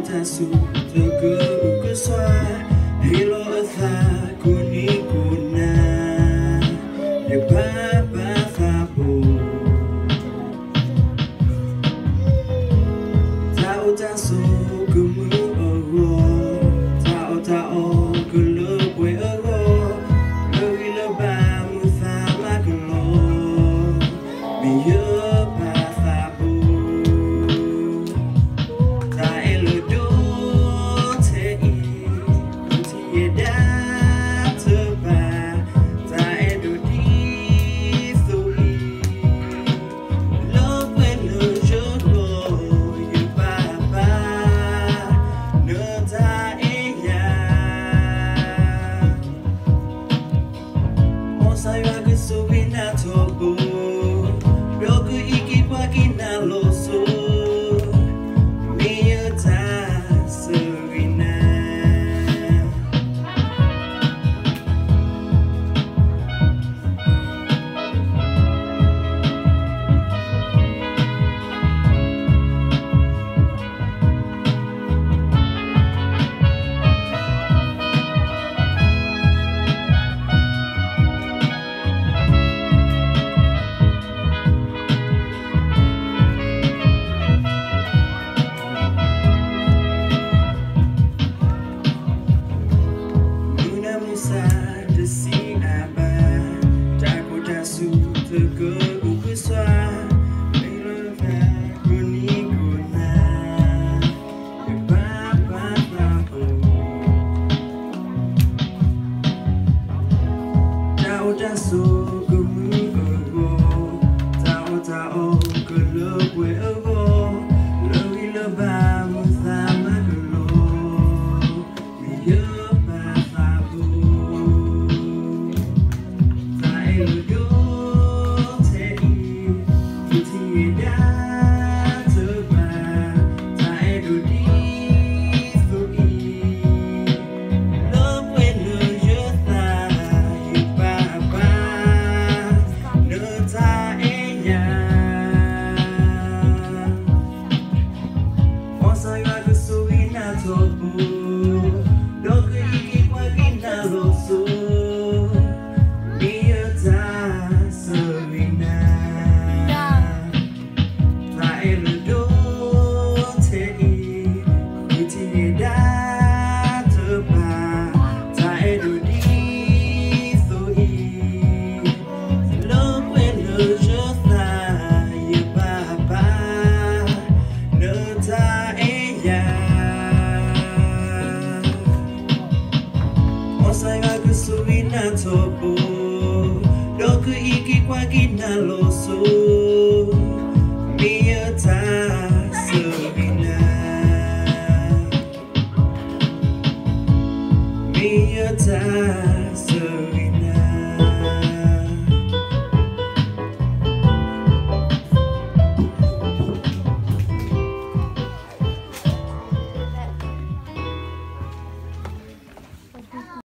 ta su thơ cứ xoa hay lo tha kuni kuna để ba pha bù tao ta su cứ mưa ở tao cứ lơ quê ở lơ lơ ba mưa pha má cứ lo mình nhớ ba pha bù ta lơ đô thế thì đã thơ ba ta đô đi tôi lơ quên lơ rớt rồi như ba nơ ta sai wa cứ su na tobo ro cứ iki qua kina loso mi ta serina Musa de si aba Tako tasu tege uku swa Melova kuni kuna Ba Tao tasu kemu ego Tao kelekwe ego Lewi leba muthama kelo Miyo topo doku iki kwa kina loso mi ta